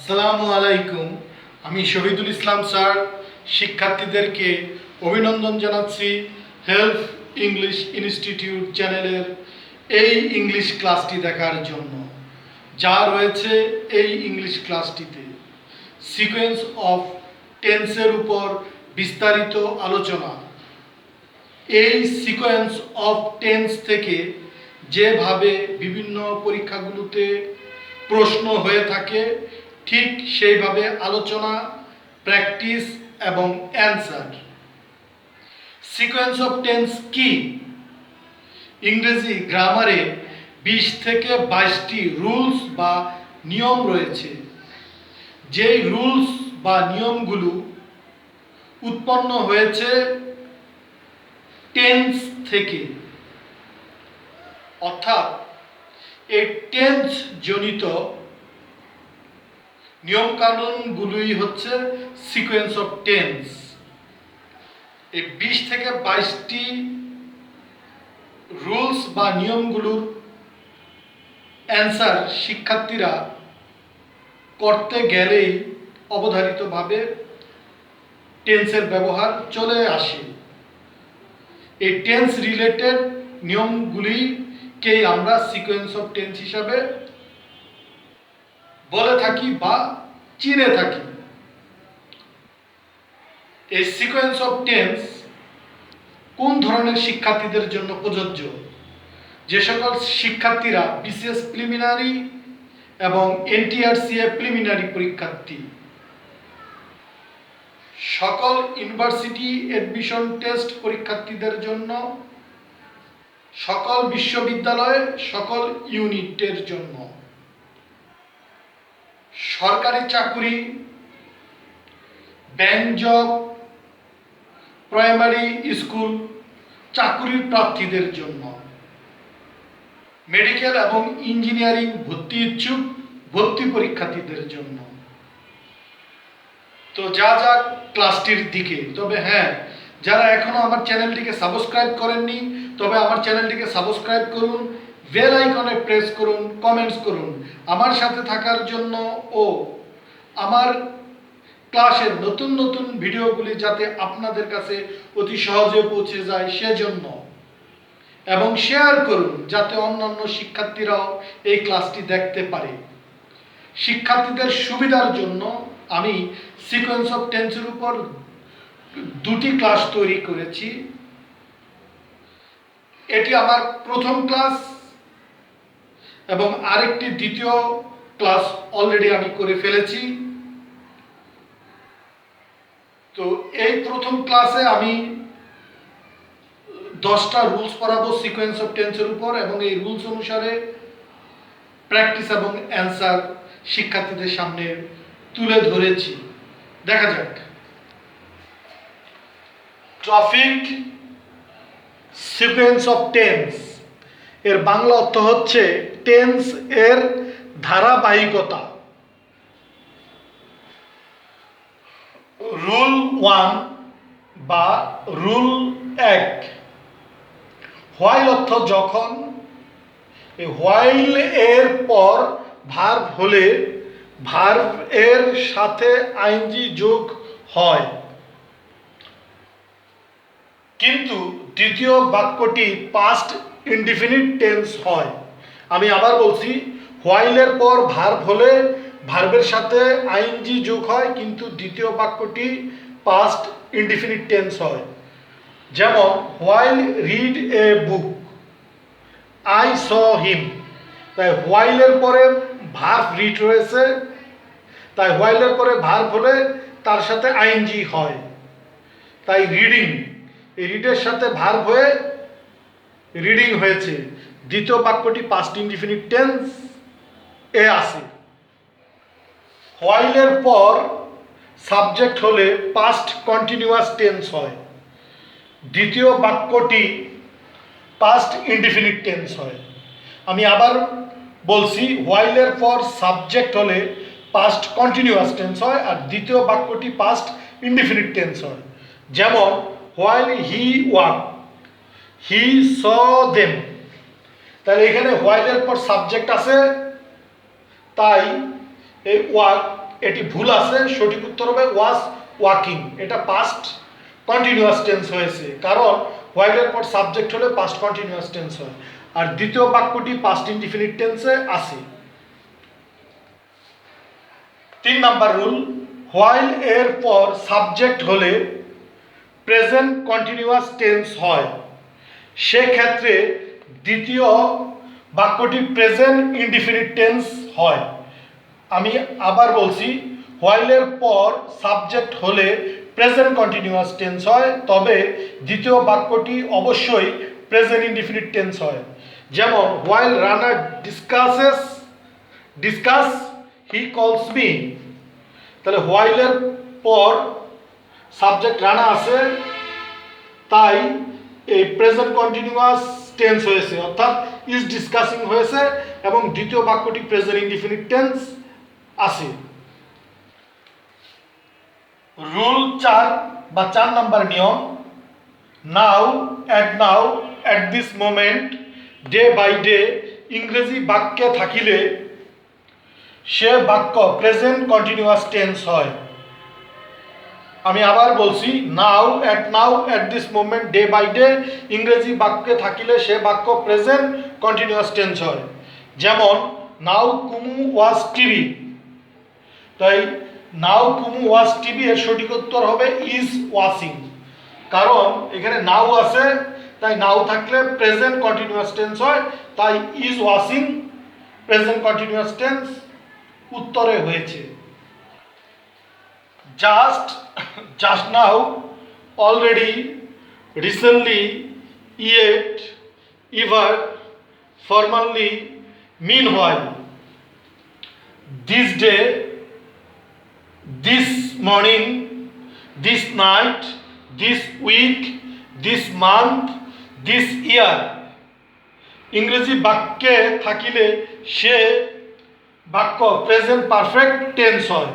আসসালামু আলাইকুম। আমি শহীদুল ইসলাম স্যার শিক্ষার্থীদেরকে অভিনন্দন জানাচ্ছি হেল্প ইংলিশ ইনস্টিটিউট চ্যানেলের এই ইংলিশ ক্লাসটি দেখার জন্য। যা রয়েছে এই ইংলিশ ক্লাসটিতে সিকোয়েন্স অফ টেন্সের উপর বিস্তারিত আলোচনা। এই সিকোয়েন্স অফ টেন্স থেকে যেভাবে বিভিন্ন পরীক্ষাগুলোতে প্রশ্ন হয়ে থাকে ঠিক সেইভাবে আলোচনা, প্র্যাকটিস এবং অ্যান্সার। সিকোয়েন্স অফ টেন্স কি? ইংরেজি গ্রামারে 20 থেকে 22টি রুলস বা নিয়ম রয়েছে। যেই রুলস বা নিয়মগুলো উৎপন্ন হয়েছে টেন্স থেকে, অর্থাৎ এই টেন্স জনিত নিয়মকানুনগুলোই হচ্ছে সিকোয়েন্স অফ টেন্স। এই 20 থেকে 22টি রুলস বা নিয়মগুলোর অ্যান্সার শিক্ষার্থীরা করতে গেলেই অবধারিতভাবে টেন্সের ব্যবহার চলে আসে। এই টেন্স রিলেটেড নিয়মগুলিকেই আমরা সিকোয়েন্স অফ টেন্স হিসাবে বলে থাকি বা চিনে থাকি। এই সিকোয়েন্স অফ টেন্স কোন ধরনের শিক্ষার্থীদের জন্য প্রযোজ্য? যে সকল শিক্ষার্থীরা বিসিএস প্রিলিমিনারি এবং এনটিআরসিএ প্রিলিমিনারি পরীক্ষার্থী, সকল ইউনিভার্সিটি অ্যাডমিশন টেস্ট পরীক্ষার্থীদের জন্য, সকল বিশ্ববিদ্যালয়ে সকল ইউনিটের জন্য, সরকারি চাকুরি, ব্যাংক জব, প্রাইমারি স্কুল চাকুরির প্রার্থীদের জন্য, মেডিকেল এবং ইঞ্জিনিয়ারিং ভর্তি ইচ্ছুক ভর্তি পরীক্ষার্থীদের জন্য। তো যা ক্লাসটির দিকে, তবে হ্যাঁ, যারা এখনো আমার চ্যানেলটিকে সাবস্ক্রাইব করেননি তবে আমার চ্যানেলটিকে সাবস্ক্রাইব করুন, বেল আইকনে প্রেস করুন, কমেন্টস করুন আমার সাথে থাকার জন্য ও আমার ক্লাসের নতুন নতুন ভিডিওগুলি যাতে আপনাদের কাছে অতি সহজে পৌঁছে যায় সেজন্য, এবং শেয়ার করুন যাতে অন্যান্য শিক্ষার্থীরাও এই ক্লাসটি দেখতে পারে। শিক্ষার্থীদের সুবিধার জন্য আমি সিকোয়েন্স অফ টেন্সের উপর 2টি ক্লাস তৈরি করেছি। এটি আমার প্রথম ক্লাস এবং আরেকটি দ্বিতীয় ক্লাস অলরেডি আমি করে ফেলেছি। তো এই প্রথম ক্লাসে আমি 10টা রুলস পড়াবো সিকোয়েন্স অফ টেন্সের উপর, এবং এই রুলস অনুসারে প্র্যাকটিস এবং অ্যান্সার শিক্ষার্থীদের সামনে তুলে ধরেছি। দেখা যাক। টপিক সিকোয়েন্স অফ টেন্স এর বাংলা অর্থ হচ্ছে টেন্স এর ধারাবাহিকতা। রুল 1 বা রুল 1, হোয়াইল অর্থ যখন। এই হোয়াইল এর পর ভার্ব হলে ভার্ব এর সাথে আইএনজি যোগ হয়, কিন্তু দ্বিতীয় বাক্যটি পাস্ট ইনডিফিনিট টেন্স হয়। আমি আবার বলছি, হোয়াইলের পর ভার্ব হলে ভার্বের সাথে আইএনজি যোগ হয়, কিন্তু দ্বিতীয় বাক্যটি পাস্ট ইনডিফিনিট টেন্স হয়। যেমন while read a book, I saw him. তাই হোয়াইলের পরে ভার্ব রিড রয়েছে, তাই হোয়াইলের পরে ভার্ব হলে তার সাথে আইএনজি হয়। তাই রিডিং, এই রিডের সাথে ভার্ব হয়ে রিডিং হয়েছে। দ্বিতীয় বাক্যটি পাস্ট ইনডিফিনিট টেন্স এ আছে। হোয়াইলের পর সাবজেক্ট হলে পাস্ট কন্টিনিউয়াস টেন্স হয়, দ্বিতীয় বাক্যটি পাস্ট ইনডিফিনিট টেন্স হয়। আমি আবার বলছি, হোয়াইলের পর সাবজেক্ট হলে পাস্ট কন্টিনিউয়াস টেন্স হয় আর দ্বিতীয় বাক্যটি পাস্ট ইনডিফিনিট টেন্স হয়। যেমন while he walk, he saw them. তাহলে এখানে হোয়াইলের পর সাবজেক্ট আছে, তাই এই ওয়াক এটি ভুল আছে, সঠিক উত্তর হবে ওয়াজ ওয়াকিং। এটা পাস্ট কন্টিনিউয়াস টেন্স হয়েছে, কারণ হোয়াইলের পর সাবজেক্ট হলে পাস্ট কন্টিনিউয়াস টেন্স হয়। আর দ্বিতীয় বাক্যটি পাস্ট ইনডিফিনিট টেন্সে আছে। 3 নাম্বার রুল, হোয়াইল এর পর সাবজেক্ট হলে প্রেজেন্ট কন্টিনিউয়াস টেন্স হয়, সেক্ষেত্রে দ্বিতীয় বাক্যটি প্রেজেন্ট ইনডিফিনিট টেন্স হয়। আমি আবার বলছি, হোয়াইলের পর সাবজেক্ট হলে প্রেজেন্ট কন্টিনিউয়াস টেন্স হয়, তবে দ্বিতীয় বাক্যটি অবশ্যই প্রেজেন্ট ইনডিফিনিট টেন্স হয়। যেমন হোয়াইল রানা ডিসকাস হি কলস মি, তাহলে হোয়াইলের পর সাবজেক্ট রানা আছে, তাই এই প্রেজেন্ট কন্টিনিউয়াস টেন্স হয়েছে, অর্থাৎ ইজ ডিসকাসিং হয়েছে, এবং দ্বিতীয় বাক্যটি প্রেজেন্ট ইনডিফিনিট টেন্স আছে। রুল 4 বা 4 নাম্বার নিয়ম, now, at this moment, day by day ইংরেজি বাক্যে থাকিলে সে বাক্য প্রেজেন্ট কন্টিনিউয়াস টেন্স হয়। আমি আবার বলছি, now, at this moment, day by day ইংরেজি বাক্যে থাকিলে সে বাক্য প্রেজেন্ট কন্টিনিউয়াস টেন্স হয়। যেমন নাও কুমু ওয়াজ টিভি, তাই নাও কুমু ওয়াজ টিভি এর সঠিক উত্তর হবে ইজ ওয়াচিং, কারণ এখানে নাও আছে, তাই নাও থাকলে প্রেজেন্ট কন্টিনিউয়াস টেন্স হয়, তাই is watching present continuous tense উত্তরে হয়েছে। just now, already, recently, yet, ever, formerly, meanwhile, this day, this morning, this night, this week, this month, this year ইংরেজি বাক্যে থাকিলে সে বাক্য প্রেজেন্ট পারফেক্ট টেন্স হয়।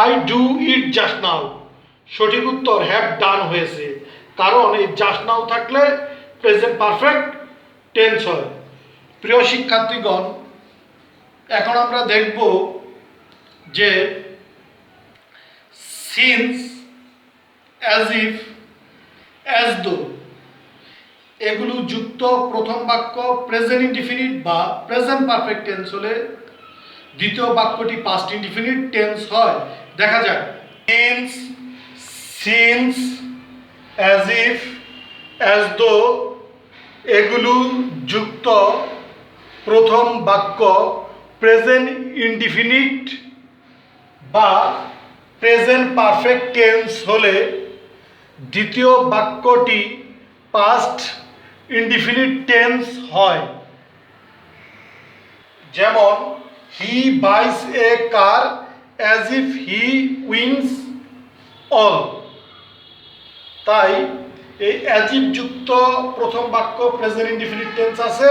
I do it just নাও, সঠিক উত্তর have done হয়েছে, কারণ এই জাস্ট নাও থাকলে প্রেজেন্ট পারফেক্ট টেন্স হয়। প্রিয় শিক্ষার্থীগণ, এখন আমরা দেখব যে সিন্স, অ্যাজ ইফ, অ্যাজ দো এগুলো যুক্ত প্রথম বাক্য প্রেজেন্ট ইনডিফিনিট বা প্রেজেন্ট পারফেক্ট টেন্স হলে দ্বিতীয় বাক্যটি পাস্ট ইনডিফিনিট টেন্স হয়। দেখা যাক, সিন্স, অ্যাজ ইফ, অ্যাজ দো এগুলো যুক্ত প্রথম বাক্য প্রেজেন্ট ইনডিফিনিট বা প্রেজেন্ট পারফেক্ট টেন্স হলে দ্বিতীয় বাক্যটি পাস্ট ইনডিফিনিট টেন্স হয়। যেমন he buys a car as if he wins all, তাই এই অ্যাজ ইফ যুক্ত প্রথম বাক্য প্রেজেন্ট ইনডিফিনিট টেন্স আছে,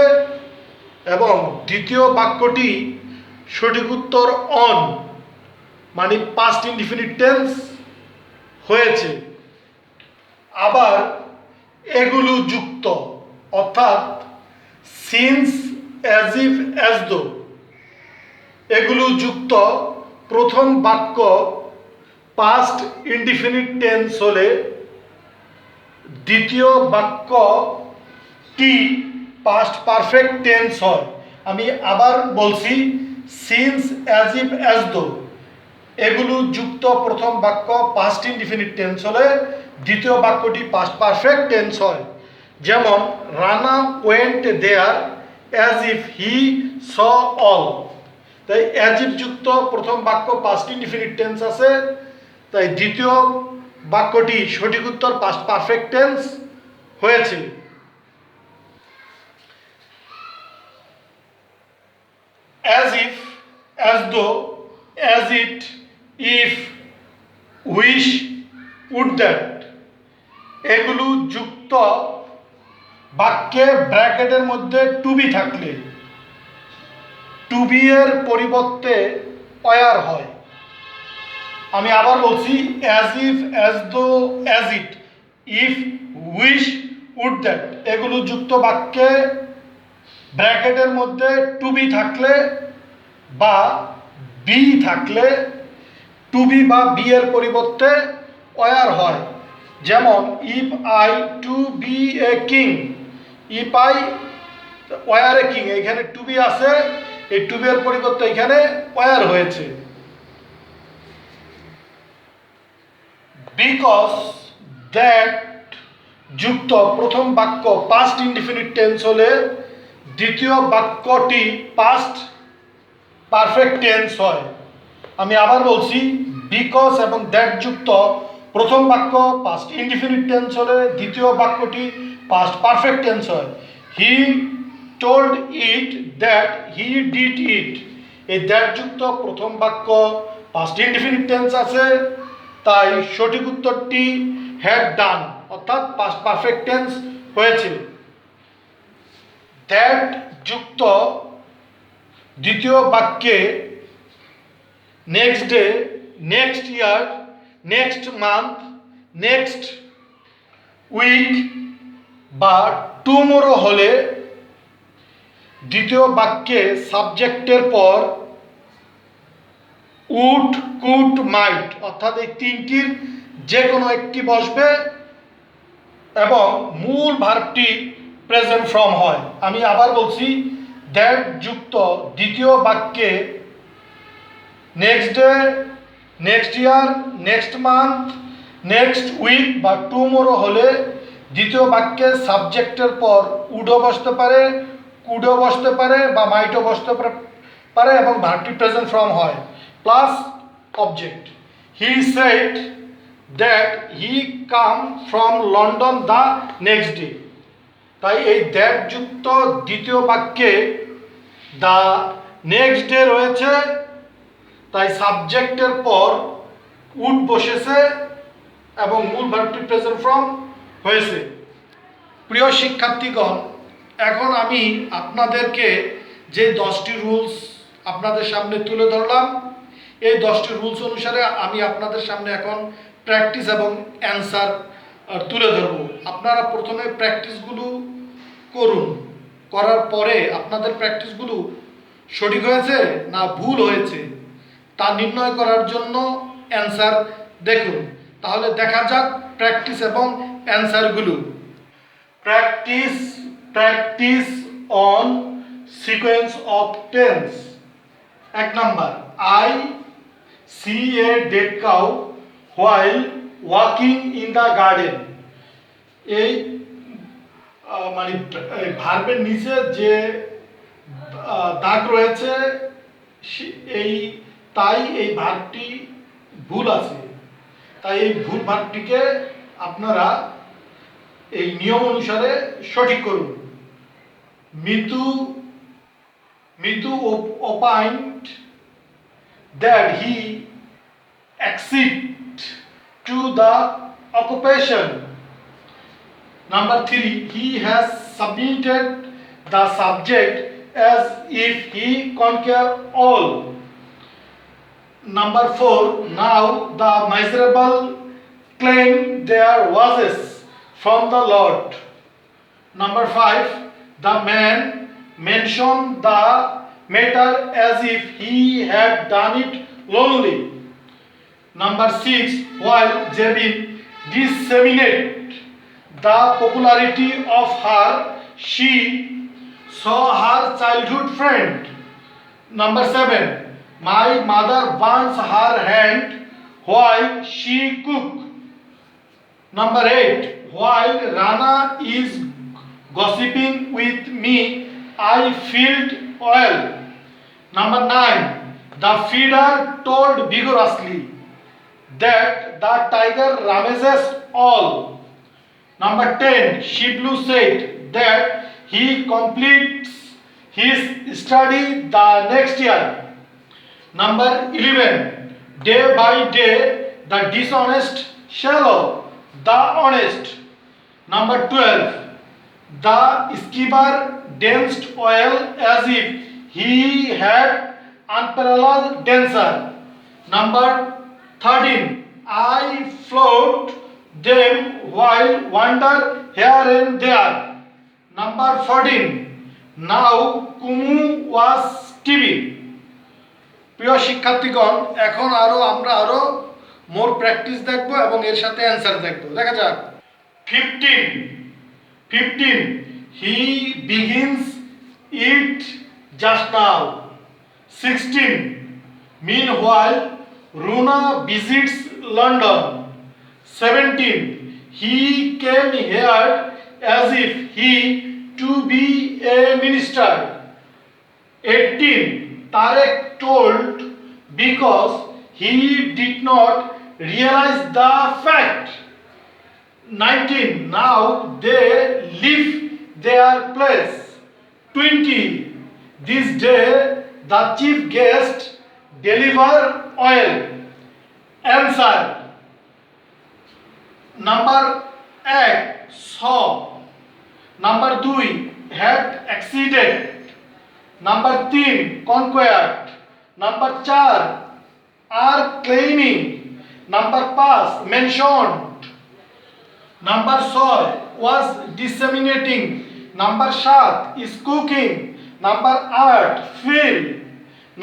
এবং দ্বিতীয় বাক্যটি সঠিক উত্তর অন মানে পাস্ট ইনডিফিনিট টেন্স হয়েছে। আবার এগুলো যুক্ত, অর্থাৎ সিন্স, অ্যাজ ইফ, অ্যাজ দো এগুলো যুক্ত প্রথম বাক্য পাস্ট ইনডিফিনিট টেন্স হলে দ্বিতীয় বাক্যটি পাস্ট পারফেক্ট টেন্স হয়। আমি আবার বলছি, সিন্স, অ্যাজ ইফ, অ্যাজ দো এগুলো যুক্ত প্রথম বাক্য পাস্ট ইনডিফিনিট টেন্স হলে দ্বিতীয় বাক্যটি পাস্ট পারফেক্ট টেন্স হয়। যেমন Rana went there as if he saw all, তাই অ্যাজ ইফ যুক্ত প্রথম বাক্য পাস্ট ইনডিফিনিট টেন্স আছে, তাই দ্বিতীয় বাক্যটি সঠিক উত্তর পাস্ট পারফেক্ট টেন্স হয়েছে। As if, as though, as it, if, wish, would that এগুলো যুক্ত বাক্যে ব্র্যাকেটের মধ্যে টু বি থাকলে টু বি এর পরিবর্তে অয়ার হয়। আমি আবার বলছি, as if, as though, as it, if, wish, would that এগুলো যুক্ত বাক্যে ব্র্যাকেটের মধ্যে টু বি থাকলে বা বি থাকলে টু বি বা বি এর পরিবর্তে ওয়ার হয়। যেমন if I to be a king, if I were a king, এখানে টু বি আছে, এই টু বি এর পরিবর্তে এখানে ওয়ার হয়েছে। বিকজ দ্যাট যুক্ত প্রথম বাক্য পাস্ট ইনডিফিনিট টেন্স হলে দ্বিতীয় বাক্যটি পাস্ট পারফেক্ট টেন্স হয়। আমি আবার বলছি, বিকজ এবং দ্যাট যুক্ত প্রথম বাক্য পাস্ট ইনডিফিনিট টেন্স হলে দ্বিতীয় বাক্যটি পাস্ট পারফেক্ট টেন্স হয়। He told it that he did it, এই দ্যাট যুক্ত প্রথম বাক্য পাস্ট ইনডিফিনিট টেন্স আছে, তাই সঠিক উত্তরটি হ্যাড ডান অর্থাৎ পাস্ট পারফেক্ট টেন্স হয়েছিল। দ্যাট যুক্ত দ্বিতীয় বাক্যে next day, next year, next month, next week বা টুমোরো হলে দ্বিতীয় বাক্যে সাবজেক্টের পর উড, কুড, মাইট অর্থাৎ এই তিনটির যে কোনো একটি বসবে এবং মূল ভার্বটি প্রেজেন্ট ফর্ম হয়। আমি আবার বলছি, দ্যাট যুক্ত দ্বিতীয় বাক্যে next day, next year, next month, next week বা টুমোরো হলে দ্বিতীয় বাক্যে সাবজেক্টের পর উডও বসতে পারে, কুডও বসতে পারে বা মাইটও বসতে পারে এবং ভার্বটি প্রেজেন্ট ফর্ম হয় plus object. He said that he come from London the next day, তাই এই দ্যাট যুক্ত দ্বিতীয় বাক্যে দ্য নেক্সট ডে রয়েছে, তাই সাবজেক্টের পর উড বসেছে এবং মূল ভার্বটি প্রেজেন্ট ফর্ম হয়েছে। প্রিয় শিক্ষার্থীগণ, এখন আমি আপনাদেরকে যে 10টি রুলস আপনাদের সামনে তুলে ধরলাম, এই 10টি রুলস অনুসারে আমি আপনাদের সামনে এখন প্র্যাকটিস এবং অ্যান্সার তুলে ধরব। আপনারা প্রথমে প্র্যাকটিসগুলো করুন, করার পরে আপনাদের প্র্যাকটিসগুলো সঠিক হয়েছে না ভুল হয়েছে তা নির্ণয় করার জন্য অ্যান্সার দেখুন। তাহলে দেখা যাক প্র্যাকটিস এবং অ্যান্সারগুলো। Practice, practice on sequence of tense. 1 number, I see a dead cow while walking in the garden. এই মানে ভার্বের নিচে যে দাগ রয়েছে এই, তাই এই ভার্বটি ভুল আছে, তাই এই ভুল ভার্বটিকে আপনারা এই নিয়ম অনুসারে সঠিক করুন। Mitu, Mitu opined that he acceded to the occupation. Number 3, he has submitted the subject as if he conquer all. Number 4, now the miserable claim their wages from the Lord. Number 5, the man mentioned the matter as if he had done it lonely. Number 6, while Jebin disseminated the popularity of her, she saw her childhood friend. Number 7, my mother burns her hand while she cook. Number 8, while Rana is gossiping with me, I feel oil. Number 9, the feeder told vigorously that the tiger ravages all. Number 10, Shiblu said that he completes his study the next year. Number 11, day by day the dishonest shallow the honest. Number 12, the skipper danced oil as if he had unparalleled dancer. Number 13, I float them while wander here and there. Number 14, now Kumu was TV. প্রিয় শিক্ষার্থীগণ, এখন আমরা আরো মোর practice দেখব এবং এর সাথে answer দেখব। দেখা যাক। 15 he begins it just now. 16 meanwhile Runa visits London. 17 he came here as if he to be a minister. 18 Tarek told because he did not realize the fact. 19 now they leave their place. 20 this day the chief guest deliver oil. Answer. Number 1 saw. Number 2 had accident. Number 3 conquered. Number 4 are claiming. Number 5 mentioned. Number 6 was disseminating. Number 7 is cooking. Number 8 fill.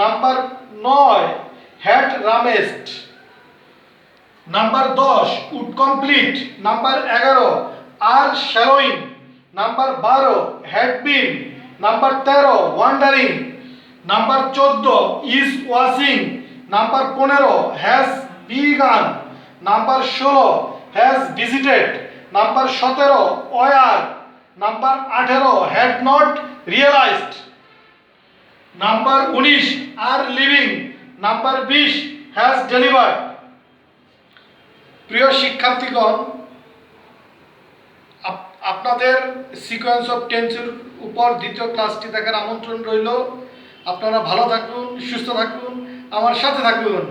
Number 9 had ramesh. Number 10 would complete. Number 11 are shallowing. Number 12 had been. Number 13 wandering. Number 14 is washing. Number 15 has begun. Number 16 has visited. Number 17 were. Number 18 had not realized. Number 19 are living. Number 20 has delivered. প্রিয় শিক্ষার্থীগণ, আপনাদের sequence of টেন্সের উপর দ্বিতীয় ক্লাসটি দেখার আমন্ত্রণ রইল। আপনারা ভালো থাকুন, সুস্থ থাকুন, আমার সাথে থাকুন।